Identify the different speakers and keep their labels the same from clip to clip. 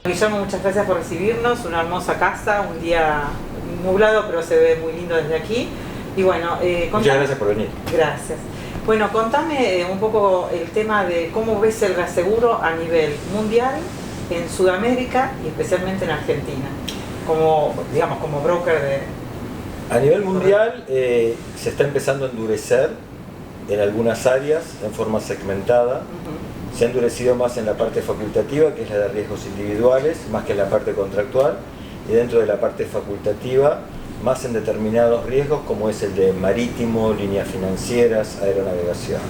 Speaker 1: Guillermo, muchas gracias por recibirnos, una hermosa casa, un día nublado pero se ve muy lindo desde aquí. Y bueno,
Speaker 2: muchas gracias por venir.
Speaker 1: Gracias. Bueno, contame un poco el tema de cómo ves el reaseguro a nivel mundial, en Sudamérica y especialmente en Argentina, como, digamos, como broker de...
Speaker 2: A nivel mundial se está empezando a endurecer en algunas áreas en forma segmentada. Se ha endurecido más en la parte facultativa, que es la de riesgos individuales, más que en la parte contractual, y dentro de la parte facultativa, más en determinados riesgos como es el de marítimo, líneas financieras, aeronavegación.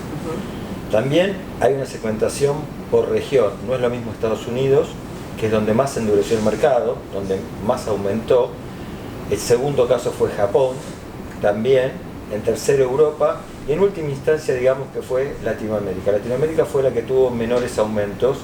Speaker 2: También hay una segmentación por región. No es lo mismo Estados Unidos, que es donde más se endureció el mercado, donde más aumentó. El segundo caso fue Japón, también. En tercero Europa, y en última instancia digamos que fue Latinoamérica. Latinoamérica fue la que tuvo menores aumentos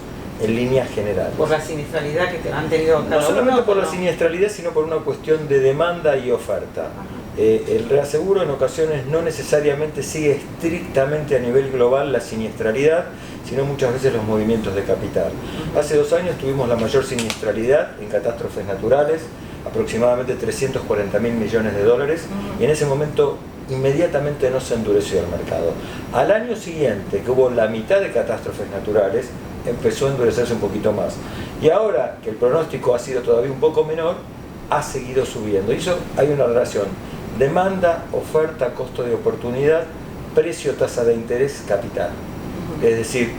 Speaker 2: en líneas generales.
Speaker 1: Por la siniestralidad que han tenido cada
Speaker 2: No solamente
Speaker 1: uno,
Speaker 2: por la siniestralidad, sino por una cuestión de demanda y oferta. El reaseguro en ocasiones no necesariamente sigue estrictamente a nivel global la siniestralidad, sino muchas veces los movimientos de capital. Hace 2 años tuvimos la mayor siniestralidad en catástrofes naturales, aproximadamente 340.000 millones de dólares, y en ese momento inmediatamente no se endureció el mercado. Al año siguiente, que hubo la mitad de catástrofes naturales, empezó a endurecerse un poquito más. Y ahora que el pronóstico ha sido todavía un poco menor, ha seguido subiendo. Y eso hay una relación: demanda, oferta, costo de oportunidad, precio, tasa de interés, capital. Es decir,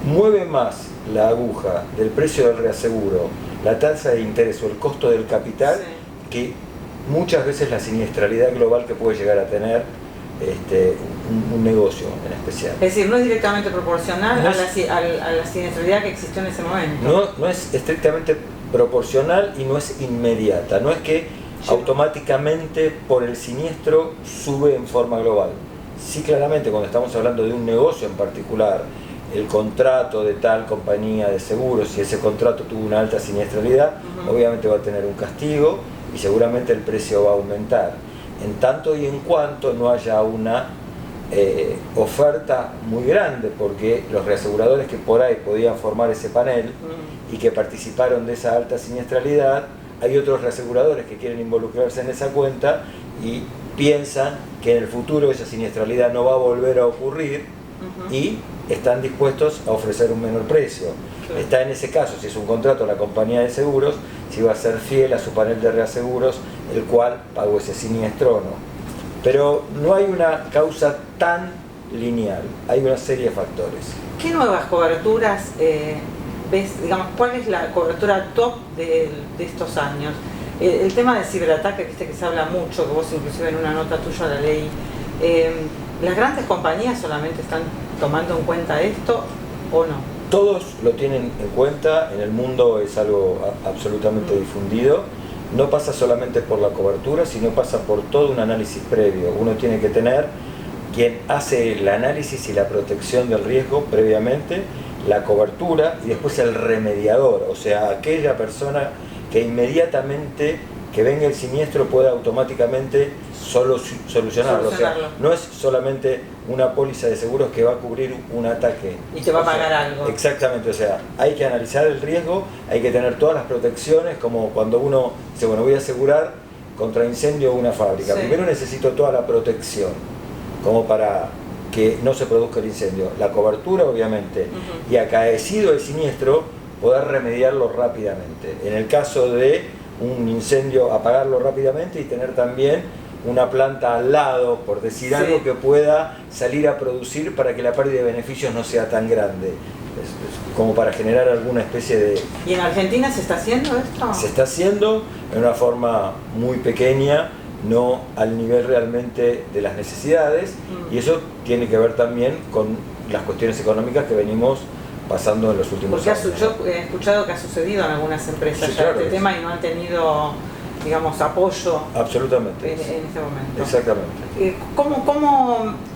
Speaker 2: mueve más la aguja del precio del reaseguro, la tasa de interés o el costo del capital, que muchas veces la siniestralidad global que puede llegar a tener un negocio en especial.
Speaker 1: Es decir, no es directamente proporcional a la siniestralidad que existió en ese momento.
Speaker 2: No es estrictamente proporcional y no es inmediata. No es que automáticamente por el siniestro sube en forma global. Sí, claramente cuando estamos hablando de un negocio en particular, el contrato de tal compañía de seguros, si ese contrato tuvo una alta siniestralidad, obviamente va a tener un castigo y seguramente el precio va a aumentar, en tanto y en cuanto no haya una oferta muy grande, porque los reaseguradores que por ahí podían formar ese panel y que participaron de esa alta siniestralidad, hay otros reaseguradores que quieren involucrarse en esa cuenta y piensan que en el futuro esa siniestralidad no va a volver a ocurrir y están dispuestos a ofrecer un menor precio. Está en ese caso, si es un contrato a la compañía de seguros, si va a ser fiel a su panel de reaseguros, el cual pagó ese siniestro o no. Pero no hay una causa tan lineal, hay una serie de factores.
Speaker 1: ¿Qué nuevas coberturas ves, digamos, cuál es la cobertura top de estos años? El tema del ciberataque, viste que se habla mucho, que vos inclusive en una nota tuya la leí. ¿Las grandes compañías solamente están tomando en cuenta esto o no?
Speaker 2: Todos lo tienen en cuenta, en el mundo es algo absolutamente difundido. No pasa solamente por la cobertura, sino pasa por todo un análisis previo. Uno tiene que tener quien hace el análisis y la protección del riesgo previamente, la cobertura y después el remediador, o sea, aquella persona que inmediatamente que venga el siniestro pueda automáticamente solucionarlo. O sea, no es solamente una póliza de seguros que va a cubrir un ataque.
Speaker 1: Y te va a pagar algo.
Speaker 2: Exactamente, o sea, hay que analizar el riesgo, hay que tener todas las protecciones, como cuando uno dice, bueno, voy a asegurar contra incendio una fábrica. Primero necesito toda la protección, como para que no se produzca el incendio. La cobertura, obviamente, y acaecido el siniestro, poder remediarlo rápidamente. En el caso de un incendio, apagarlo rápidamente y tener también una planta al lado, por decir algo, que pueda salir a producir para que la pérdida de beneficios no sea tan grande. Como para generar alguna especie de...
Speaker 1: ¿Y en Argentina se está haciendo esto?
Speaker 2: Se está haciendo en una forma muy pequeña, no al nivel realmente de las necesidades, y eso tiene que ver también con las cuestiones económicas que venimos pasando en los últimos años.
Speaker 1: Porque yo he escuchado que ha sucedido en algunas empresas este tema y no han tenido, digamos, apoyo.
Speaker 2: Absolutamente.
Speaker 1: En este momento.
Speaker 2: Exactamente.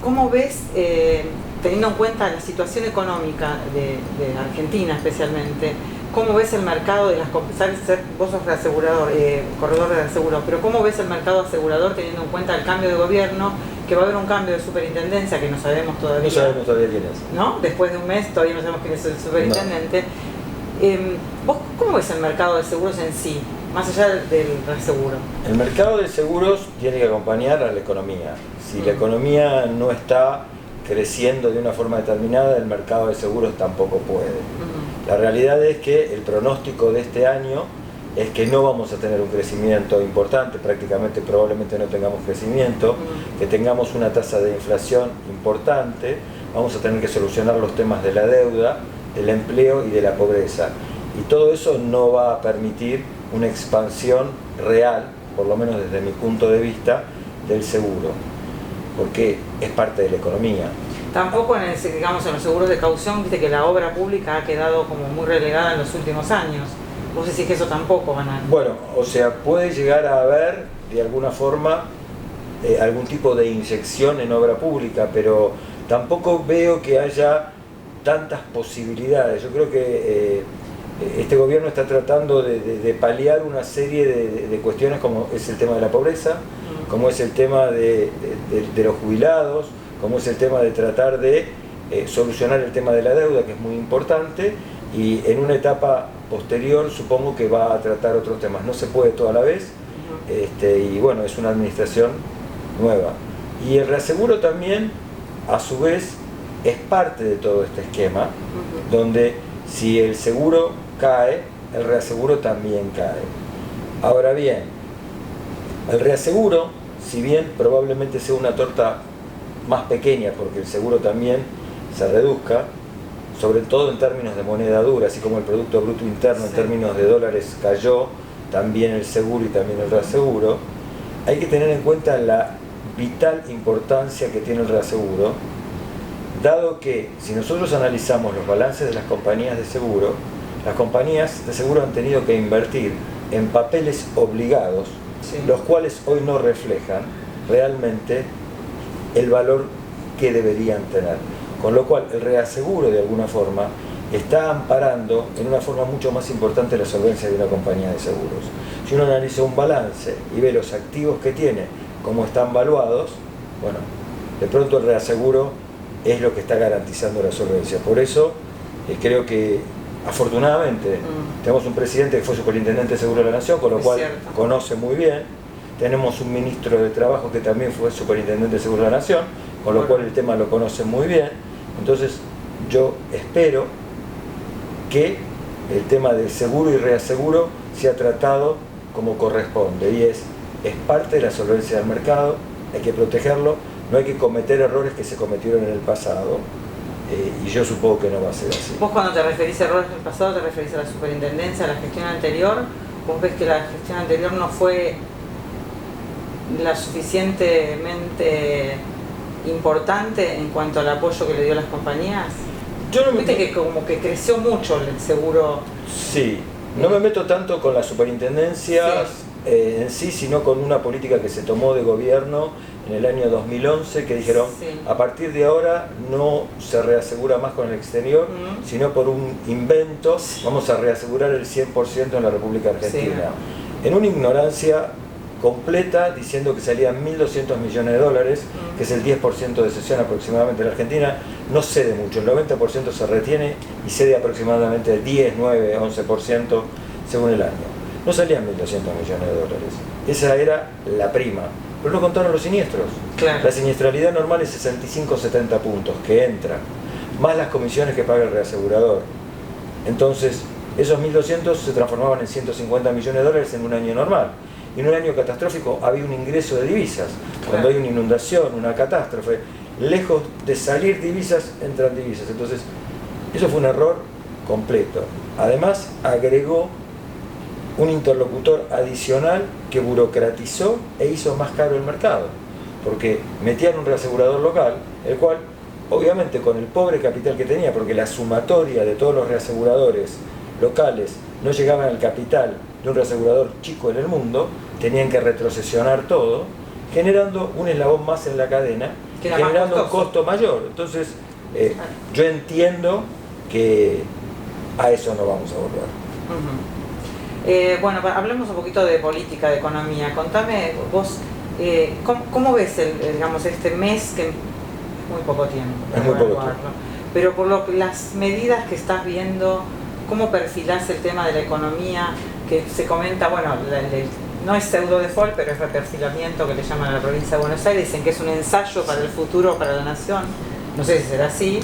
Speaker 1: ¿Cómo ves, teniendo en cuenta la situación económica de Argentina especialmente, cómo ves el mercado de las compañías? Vos sos reasegurador, corredor de reaseguro, pero ¿cómo ves el mercado asegurador teniendo en cuenta el cambio de gobierno, que va a haber un cambio de superintendencia que no sabemos todavía?
Speaker 2: No sabemos todavía quién es.
Speaker 1: ¿No? Después de un mes todavía no sabemos quién es el superintendente. ¿Vos cómo ves el mercado de seguros en sí, más allá del reaseguro?
Speaker 2: El mercado de seguros tiene que acompañar a la economía. Si la economía no está creciendo de una forma determinada, el mercado de seguros tampoco puede. La realidad es que el pronóstico de este año es que no vamos a tener un crecimiento importante, prácticamente probablemente no tengamos crecimiento, que tengamos una tasa de inflación importante, vamos a tener que solucionar los temas de la deuda, del empleo y de la pobreza. Y todo eso no va a permitir una expansión real, por lo menos desde mi punto de vista, del seguro, porque es parte de la economía.
Speaker 1: Tampoco en los seguros de caución, viste que la obra pública ha quedado como muy relegada en los últimos años. Vos decís que eso tampoco van a...
Speaker 2: Bueno, o sea, puede llegar a haber, de alguna forma, algún tipo de inyección en obra pública, pero tampoco veo que haya tantas posibilidades. Yo creo que este gobierno está tratando de paliar una serie de cuestiones, como es el tema de la pobreza, como es el tema de los jubilados, como es el tema de tratar de solucionar el tema de la deuda, que es muy importante, y en una etapa posterior supongo que va a tratar otros temas. No se puede todo a la vez, y bueno, es una administración nueva. Y el reaseguro también, a su vez, es parte de todo este esquema, donde si el seguro cae, el reaseguro también cae. Ahora bien, el reaseguro, si bien probablemente sea una torta más pequeña, porque el seguro también se reduzca, sobre todo en términos de moneda dura, así como el Producto Bruto Interno en términos de dólares cayó, también el seguro y también el reaseguro, hay que tener en cuenta la vital importancia que tiene el reaseguro, dado que si nosotros analizamos los balances de las compañías de seguro, las compañías de seguro han tenido que invertir en papeles obligados, los cuales hoy no reflejan realmente el valor que deberían tener. Con lo cual el reaseguro de alguna forma está amparando en una forma mucho más importante la solvencia de una compañía de seguros. Si uno analiza un balance y ve los activos que tiene, cómo están valuados, bueno, de pronto el reaseguro es lo que está garantizando la solvencia. Por eso creo que afortunadamente tenemos un presidente que fue superintendente de Seguro de la Nación, con lo cual conoce muy bien. Tenemos un ministro de Trabajo que también fue superintendente de Seguro de la Nación, con lo cual el tema lo conoce muy bien. Entonces yo espero que el tema de seguro y reaseguro sea tratado como corresponde, y es parte de la solvencia del mercado, hay que protegerlo, no hay que cometer errores que se cometieron en el pasado, y yo supongo que no va a ser así.
Speaker 1: Vos, cuando te referís a errores del pasado, te referís a la superintendencia, a la gestión anterior. ¿Vos ves que la gestión anterior no fue la suficientemente importante en cuanto al apoyo que le dio a las compañías?
Speaker 2: Yo no me
Speaker 1: Viste que como que creció mucho el seguro.
Speaker 2: Sí, no me meto tanto con las superintendencias en sí, sino con una política que se tomó de gobierno en el año 2011, que dijeron, a partir de ahora no se reasegura más con el exterior, sino por un invento, vamos a reasegurar el 100% en la República Argentina. En una ignorancia completa, diciendo que salían 1.200 millones de dólares, que es el 10% de cesión aproximadamente en la Argentina. No cede mucho, el 90% se retiene y cede aproximadamente el 10, 9, 11% según el año. No salían 1.200 millones de dólares, esa era la prima, pero no contaron los siniestros. La siniestralidad normal es 65-70 puntos que entra, más las comisiones que paga el reasegurador. Entonces esos 1.200 se transformaban en 150 millones de dólares en un año normal. Y en un año catastrófico había un ingreso de divisas. Cuando hay una inundación, una catástrofe, lejos de salir divisas, entran divisas. Entonces, eso fue un error completo. Además, agregó un interlocutor adicional que burocratizó e hizo más caro el mercado. Porque metían un reasegurador local, el cual, obviamente, con el pobre capital que tenía, porque la sumatoria de todos los reaseguradores locales no llegaban al capital de un reasegurador chico en el mundo, tenían que retrocesionar todo, generando un eslabón más en la cadena, generando un costo mayor. Entonces, yo entiendo que a eso no vamos a volver.
Speaker 1: Bueno, hablemos un poquito de política, de economía. Contame vos, ¿cómo ves digamos, este mes, que es muy poco tiempo,
Speaker 2: es muy poco tiempo,
Speaker 1: pero por las medidas que estás viendo ¿cómo perfilás el tema de la economía? Que se comenta, bueno, no es pseudo default, pero es reperfilamiento que le llaman a la provincia de Buenos Aires, dicen que es un ensayo para el futuro, para la nación. No sé si será así.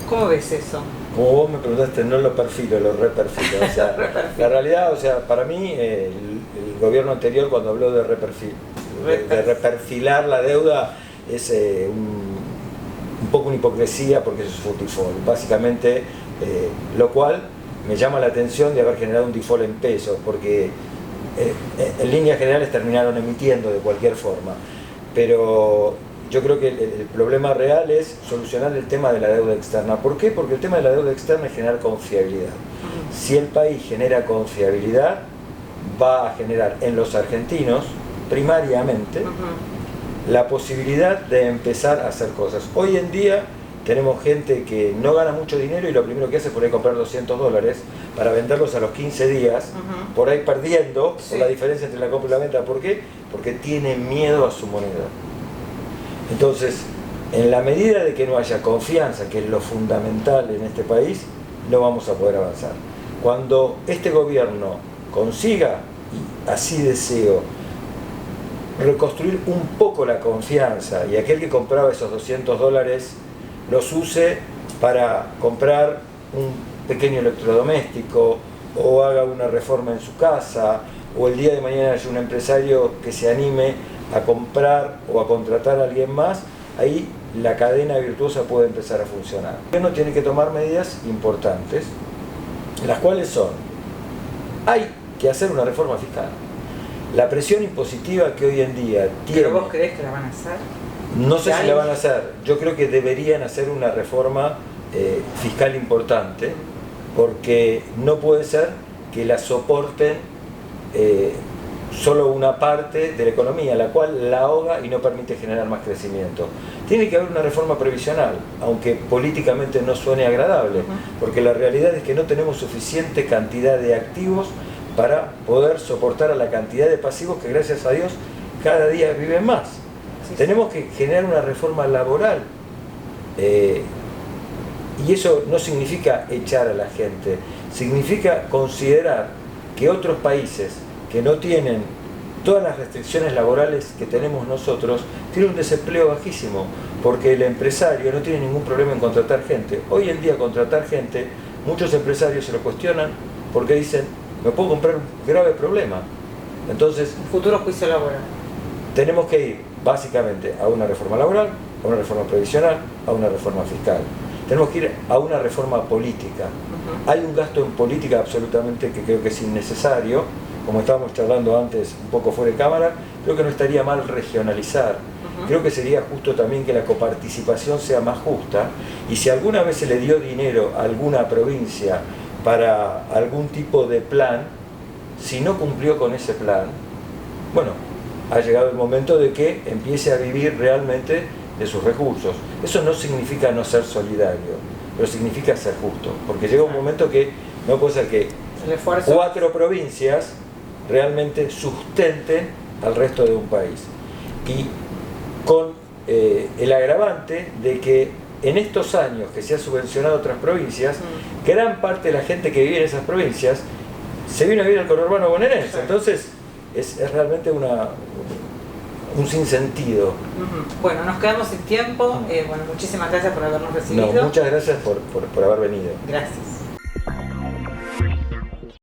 Speaker 1: ¿Cómo ves eso?
Speaker 2: Como vos me preguntaste, no lo perfilo, lo reperfilo. O sea, la realidad, o sea, para mí, el gobierno anterior, cuando habló de reperfilar la deuda, es un poco una hipocresía, porque eso es un default. Básicamente, lo cual me llama la atención de haber generado un default en pesos, porque en líneas generales terminaron emitiendo de cualquier forma. Pero yo creo que el problema real es solucionar el tema de la deuda externa. ¿Por qué? Porque el tema de la deuda externa es generar confiabilidad. Si el país genera confiabilidad, va a generar en los argentinos, primariamente, la posibilidad de empezar a hacer cosas. Hoy en día tenemos gente que no gana mucho dinero y lo primero que hace es por ahí comprar $200 para venderlos a los 15 días, por ahí perdiendo por la diferencia entre la compra y la venta. ¿Por qué? Porque tiene miedo a su moneda. Entonces, en la medida de que no haya confianza, que es lo fundamental en este país, no vamos a poder avanzar. Cuando este gobierno consiga, y así deseo, reconstruir un poco la confianza, y aquel que compraba esos $200 los use para comprar un pequeño electrodoméstico, o haga una reforma en su casa, o el día de mañana haya un empresario que se anime a comprar o a contratar a alguien más, ahí la cadena virtuosa puede empezar a funcionar. El gobierno tiene que tomar medidas importantes, las cuales son: hay que hacer una reforma fiscal. La presión impositiva que hoy en día tiene...
Speaker 1: ¿Pero vos creés que la van a hacer?
Speaker 2: No sé si la van a hacer. Yo creo que deberían hacer una reforma fiscal importante, porque no puede ser que la soporten solo una parte de la economía, la cual la ahoga y no permite generar más crecimiento. Tiene que haber una reforma previsional, aunque políticamente no suene agradable, porque la realidad es que no tenemos suficiente cantidad de activos para poder soportar a la cantidad de pasivos que, gracias a Dios, cada día viven más. Tenemos que generar una reforma laboral, y eso no significa echar a la gente, significa considerar que otros países que no tienen todas las restricciones laborales que tenemos nosotros, tienen un desempleo bajísimo, porque el empresario no tiene ningún problema en contratar gente. Hoy en día contratar gente, muchos empresarios se lo cuestionan porque dicen: me puedo comprar un grave problema. Entonces,
Speaker 1: un futuro juicio laboral.
Speaker 2: Tenemos que ir básicamente a una reforma laboral, a una reforma previsional, a una reforma fiscal. Tenemos que ir a una reforma política. Hay un gasto en política absolutamente que creo que es innecesario. Como estábamos charlando antes, un poco fuera de cámara, creo que no estaría mal regionalizar. Creo que sería justo también que la coparticipación sea más justa, y si alguna vez se le dio dinero a alguna provincia para algún tipo de plan, si no cumplió con ese plan, bueno, ha llegado el momento de que empiece a vivir realmente de sus recursos. Eso no significa no ser solidario, pero significa ser justo, porque llega un momento que no puede ser que 4 provincias realmente sustenten al resto de un país, y con el agravante de que en estos años que se ha subvencionado a otras provincias, gran parte de la gente que vive en esas provincias se vino a vivir al conurbano bonaerense. Entonces es realmente un sinsentido.
Speaker 1: Bueno, nos quedamos sin tiempo. Bueno, muchísimas gracias por habernos recibido.
Speaker 2: No, muchas gracias por haber venido.
Speaker 1: Gracias.